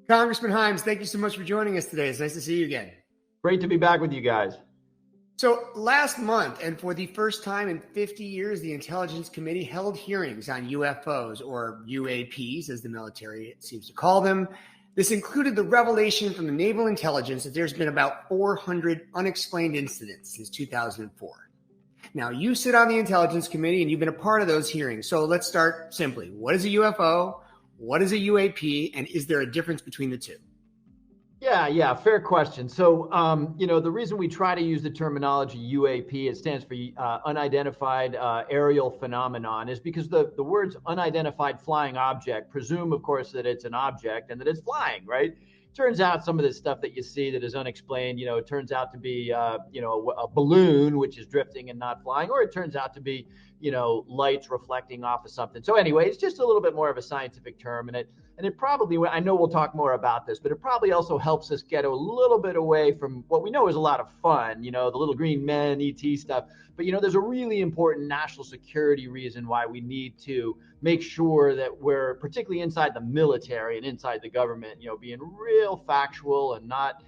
Congressman Himes, thank you so much for joining us today. It's nice to see you again. Great to be back with you guys. So last month, and for the first time in 50 years, the Intelligence Committee held hearings on UFOs, or UAPs, as the military seems to call them. This included the revelation from the Naval Intelligence that there's been about 400 unexplained incidents since 2004. Now, you sit on the Intelligence Committee, and you've been a part of those hearings. So let's start simply. What is a UFO? What is a UAP? And is there a difference between the two? Yeah, fair question. So, the reason we try to use the terminology UAP, it stands for unidentified aerial phenomenon, is because the words unidentified flying object presume, of course, that it's an object and that it's flying, right? Turns out some of this stuff that you see that is unexplained, it turns out to be, a balloon, which is drifting and not flying, or it turns out to be, lights reflecting off of something. So anyway, it's just a little bit more of a scientific term, and it probably, I know we'll talk more about this, but it probably also helps us get a little bit away from what we know is a lot of fun, the little green men, ET stuff. But, there's a really important national security reason why we need to make sure that we're, particularly inside the military and inside the government, being real factual and not,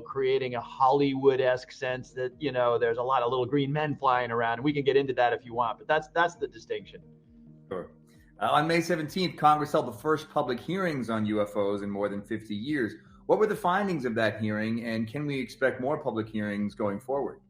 creating a Hollywood-esque sense that, there's a lot of little green men flying around. And we can get into that if you want, but that's the distinction. Sure. On May 17th, Congress held the first public hearings on UFOs in more than 50 years. What were the findings of that hearing, and can we expect more public hearings going forward?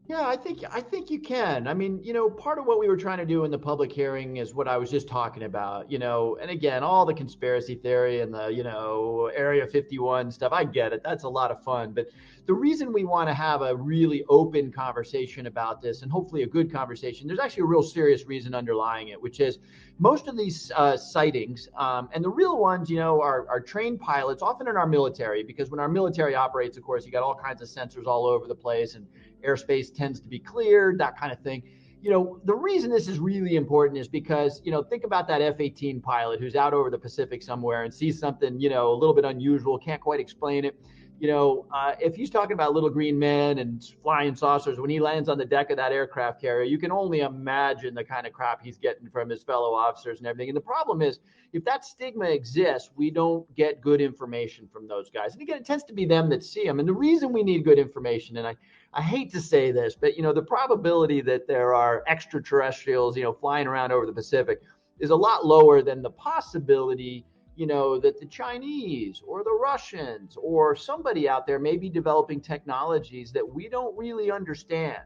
Yeah, I think you can. I mean, part of what we were trying to do in the public hearing is what I was just talking about, and again, all the conspiracy theory and the, Area 51 stuff, I get it. That's a lot of fun. But the reason we want to have a really open conversation about this, and hopefully a good conversation, there's actually a real serious reason underlying it, which is most of these sightings, and the real ones, are trained pilots, often in our military, because when our military operates, of course, you got all kinds of sensors all over the place, and airspace tends to be cleared, that kind of thing. The reason this is really important is because, think about that F-18 pilot who's out over the Pacific somewhere and sees something, a little bit unusual, can't quite explain it. If he's talking about little green men and flying saucers, when he lands on the deck of that aircraft carrier, you can only imagine the kind of crap he's getting from his fellow officers and everything. And the problem is, if that stigma exists, we don't get good information from those guys. And again, it tends to be them that see them. And the reason we need good information, and I hate to say this, but, the probability that there are extraterrestrials, flying around over the Pacific is a lot lower than the possibility that the Chinese or the Russians or somebody out there may be developing technologies that we don't really understand.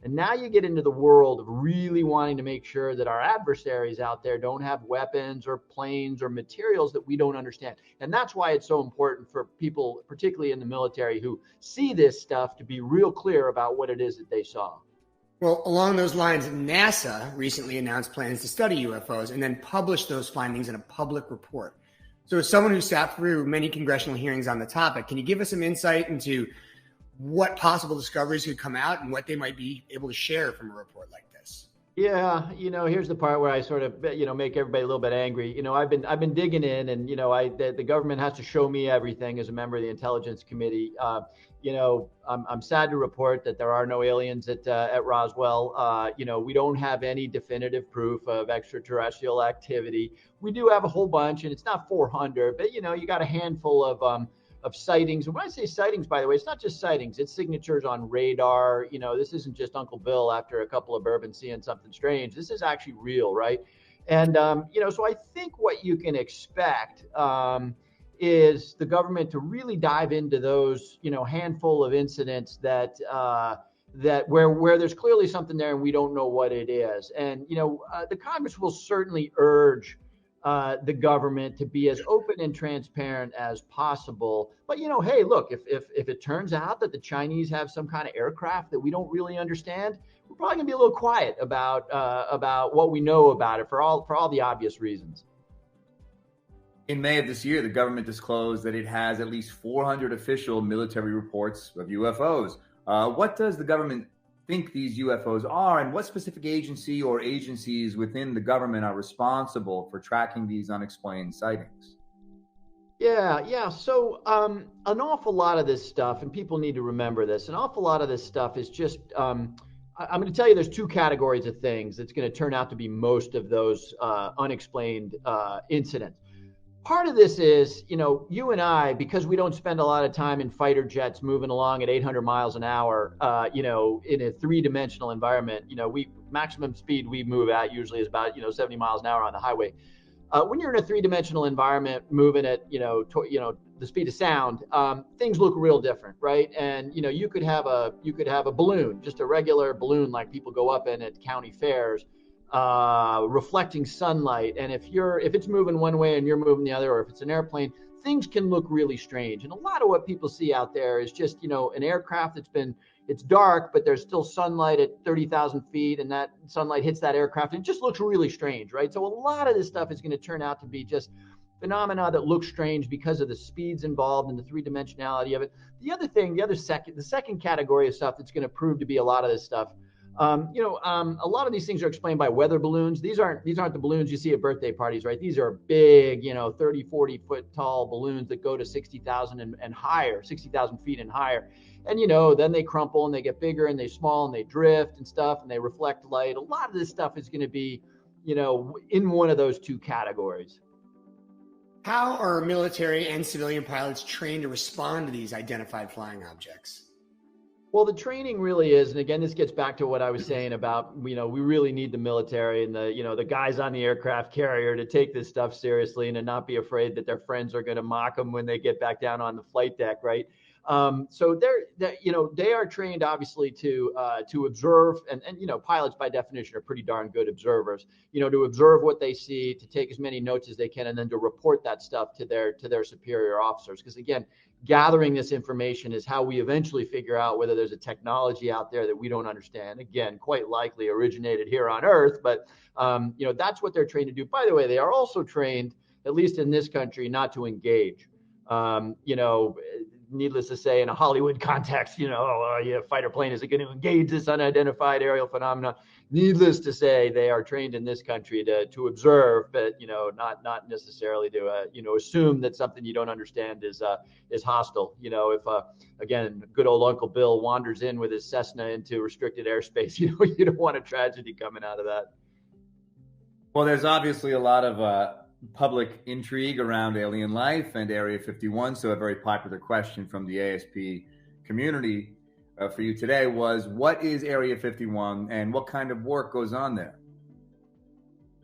And now you get into the world of really wanting to make sure that our adversaries out there don't have weapons or planes or materials that we don't understand. And that's why it's so important for people, particularly in the military, who see this stuff to be real clear about what it is that they saw. Well, along those lines, NASA recently announced plans to study UFOs and then publish those findings in a public report. So as someone who sat through many congressional hearings on the topic, can you give us some insight into what possible discoveries could come out and what they might be able to share from a report like this? Yeah, here's the part where I sort of, make everybody a little bit angry. I've been digging in, and the government has to show me everything as a member of the Intelligence Committee. I'm sad to report that there are no aliens at Roswell. We don't have any definitive proof of extraterrestrial activity. We do have a whole bunch, and it's not 400, but you got a handful of sightings. And when I say sightings, by the way, it's not just sightings, it's signatures on radar. This isn't just Uncle Bill after a couple of bourbons seeing something strange. This is actually real, right? And, so I think what you can expect is the government to really dive into those, handful of incidents that where there's clearly something there and we don't know what it is. And, the Congress will certainly urge the government to be as open and transparent as possible. But, hey, look, if it turns out that the Chinese have some kind of aircraft that we don't really understand, we're probably gonna be a little quiet about what we know about it for all the obvious reasons. In May of this year, the government disclosed that it has at least 400 official military reports of UFOs. What does the government think these UFOs are, and what specific agency or agencies within the government are responsible for tracking these unexplained sightings? Yeah. So an awful lot of this stuff, and people need to remember this, an awful lot of this stuff is just, I'm going to tell you there's two categories of things that's going to turn out to be most of those unexplained incidents. Part of this is, you and I, because we don't spend a lot of time in fighter jets moving along at 800 miles an hour, in a three-dimensional environment, we maximum speed we move at usually is about, 70 miles an hour on the highway. When you're in a three-dimensional environment, moving at, the speed of sound, things look real different, right? And you could have a balloon, just a regular balloon like people go up in at county fairs, reflecting sunlight. And if it's moving one way and you're moving the other, or if it's an airplane, things can look really strange. And a lot of what people see out there is just, an aircraft it's dark, but there's still sunlight at 30,000 feet, and that sunlight hits that aircraft, and it just looks really strange, right? So a lot of this stuff is going to turn out to be just phenomena that look strange because of the speeds involved and the three-dimensionality of it. The second category of stuff that's going to prove to be a lot of this stuff, a lot of these things are explained by weather balloons. These aren't the balloons you see at birthday parties, right? These are big, 30, 40 foot tall balloons that go to 60,000 and higher, 60,000 feet and higher. And, then they crumple and they get bigger and they small and they drift and stuff and they reflect light. A lot of this stuff is going to be, in one of those two categories. How are military and civilian pilots trained to respond to these identified flying objects? Well, the training really is, and again, this gets back to what I was saying about, we really need the military and the guys on the aircraft carrier to take this stuff seriously and to not be afraid that their friends are going to mock them when they get back down on the flight deck, right? So they are trained obviously to observe, and pilots by definition are pretty darn good observers. To observe what they see, to take as many notes as they can, and then to report that stuff to their superior officers. Because again, gathering this information is how we eventually figure out whether there's a technology out there that we don't understand. Again, quite likely originated here on Earth, but that's what they're trained to do. By the way, they are also trained, at least in this country, not to engage. Needless to say, in a Hollywood context, a fighter plane isn't going to engage this unidentified aerial phenomenon. Needless to say, they are trained in this country to observe, but not necessarily to assume that something you don't understand is hostile. If again, good old Uncle Bill wanders in with his Cessna into restricted airspace, you don't want a tragedy coming out of that. Well, there's obviously a lot of public intrigue around alien life and Area 51. So a very popular question from the ASP community for you today was, what is Area 51 and what kind of work goes on there?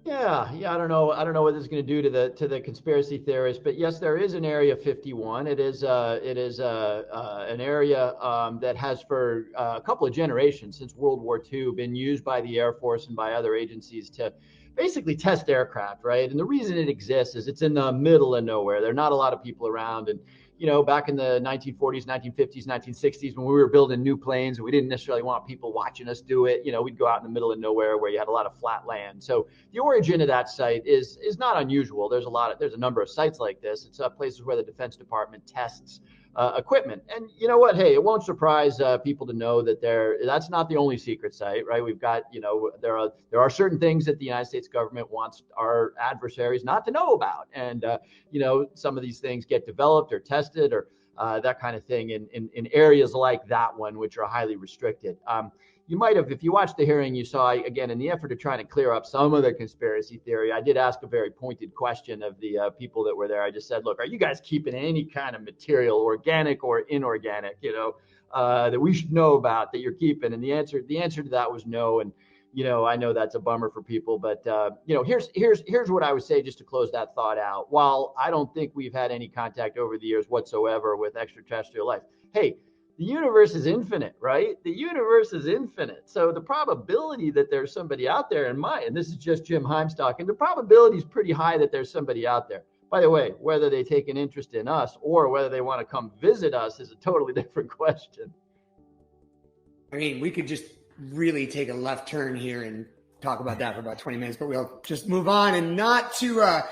Yeah. I don't know what this is going to do to the conspiracy theorists, but yes, there is an Area 51. It is an area that has for a couple of generations since World War II been used by the Air Force and by other agencies to basically test aircraft, right? And the reason it exists is it's in the middle of nowhere. There are not a lot of people around. And, back in the 1940s, 1950s, 1960s, when we were building new planes and we didn't necessarily want people watching us do it, we'd go out in the middle of nowhere where you had a lot of flat land. So the origin of that site is not unusual. There's a number of sites like this. It's places where the Defense Department tests equipment. And you know what? Hey, it won't surprise people to know that that's not the only secret site, right? We've got, there are certain things that the United States government wants our adversaries not to know about. And, some of these things get developed or tested or that kind of thing in areas like that one, which are highly restricted. You might have, if you watched the hearing, you saw, again, in the effort to try to clear up some of the conspiracy theory, I did ask a very pointed question of the people that were there. I just said, look, are you guys keeping any kind of material, organic or inorganic, that we should know about that you're keeping? And the answer to that was no. And, I know that's a bummer for people, but, here's what I would say just to close that thought out. While I don't think we've had any contact over the years whatsoever with extraterrestrial life, hey, the universe is infinite, right? The universe is infinite. So the probability that there's somebody out there and this is just Jim Heimstock, and the probability is pretty high that there's somebody out there. By the way, whether they take an interest in us or whether they want to come visit us is a totally different question. I mean, we could just really take a left turn here and talk about that for about 20 minutes, but we'll just move on and not to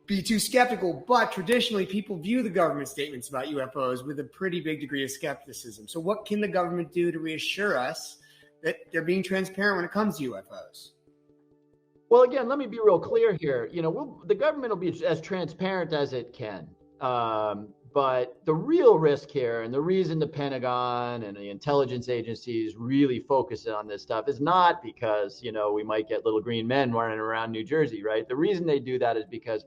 be too skeptical, but traditionally people view the government statements about UFOs with a pretty big degree of skepticism. So what can the government do to reassure us that they're being transparent when it comes to UFOs? Well, again, let me be real clear here. The government will be as transparent as it can. But the real risk here, and the reason the Pentagon and the intelligence agencies really focus on this stuff is not because, we might get little green men running around New Jersey, right? The reason they do that is because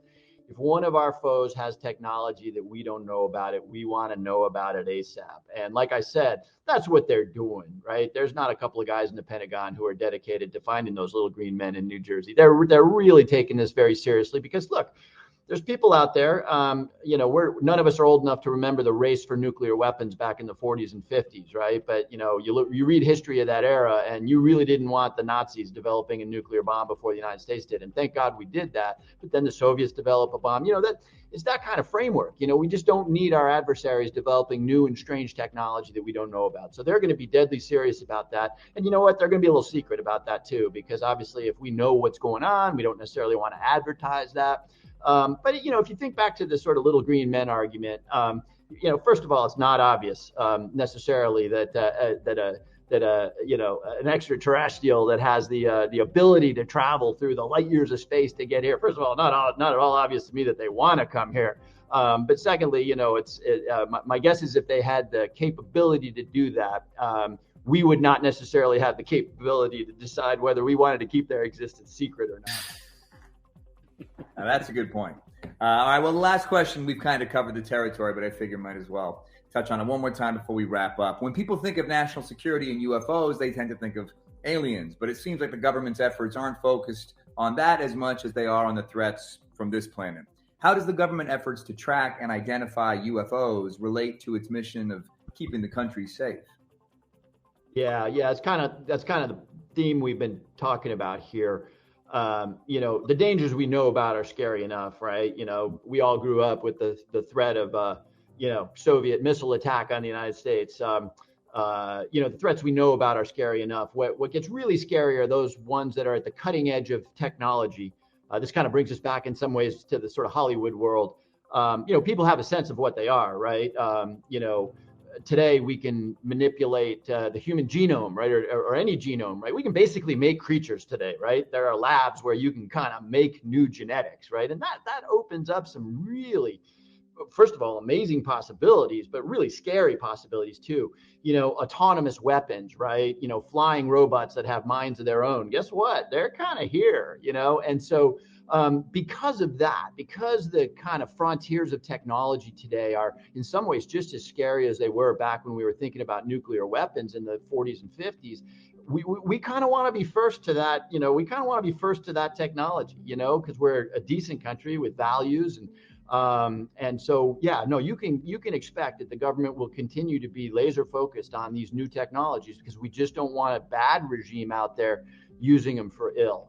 if one of our foes has technology that we don't know about it, we want to know about it ASAP. And like I said, that's what they're doing, right? There's not a couple of guys in the Pentagon who are dedicated to finding those little green men in New Jersey. They're really taking this very seriously because, look, there's people out there, none of us are old enough to remember the race for nuclear weapons back in the 40s and 50s, right? But, you read history of that era, and you really didn't want the Nazis developing a nuclear bomb before the United States did. And thank God we did that. But then the Soviets developed a bomb. It's that kind of framework. We just don't need our adversaries developing new and strange technology that we don't know about. So they're going to be deadly serious about that. And you know what? They're going to be a little secret about that, too, because obviously if we know what's going on, we don't necessarily want to advertise that. But if you think back to the sort of little green men argument, first of all, it's not obvious necessarily that an extraterrestrial that has the ability to travel through the light years of space to get here. First of all, not at all obvious to me that they want to come here. But secondly, my guess is if they had the capability to do that, we would not necessarily have the capability to decide whether we wanted to keep their existence secret or not. Now, that's a good point. All right, well, the last question, we've kind of covered the territory, but I figure might as well touch on it one more time before we wrap up. When people think of national security and UFOs, they tend to think of aliens, but it seems like the government's efforts aren't focused on that as much as they are on the threats from this planet. How does the government efforts to track and identify UFOs relate to its mission of keeping the country safe? Yeah, that's kind of the theme we've been talking about here. The dangers we know about are scary enough, right? We all grew up with the threat of, Soviet missile attack on the United States. The threats we know about are scary enough. What gets really scary are those ones that are at the cutting edge of technology. This kind of brings us back in some ways to the sort of Hollywood world. People have a sense of what they are, right? Today we can manipulate the human genome, right, or any genome, right? We can basically make creatures today, right? There are labs where you can kind of make new genetics, right? And that opens up some really, first of all, amazing possibilities, but really scary possibilities too. Autonomous weapons, right? Flying robots that have minds of their own. Guess what? They're kind of here, and so. Because of that, because the kind of frontiers of technology today are in some ways just as scary as they were back when we were thinking about nuclear weapons in the 40s and 50s, we kind of want to be first to that, we kind of want to be first to that technology, because we're a decent country with values. And so, you can expect that the government will continue to be laser focused on these new technologies because we just don't want a bad regime out there using them for ill.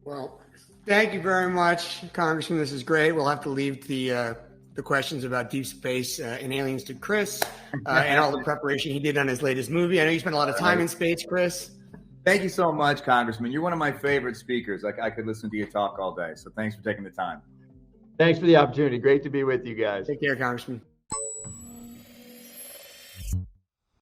Well, thank you very much, Congressman. This is great. We'll have to leave the questions about deep space and aliens to Chris and all the preparation he did on his latest movie. I know you spent a lot of time in space, Chris. Thank you so much, Congressman. You're one of my favorite speakers. I could listen to you talk all day. So thanks for taking the time. Thanks for the opportunity. Great to be with you guys. Take care, Congressman.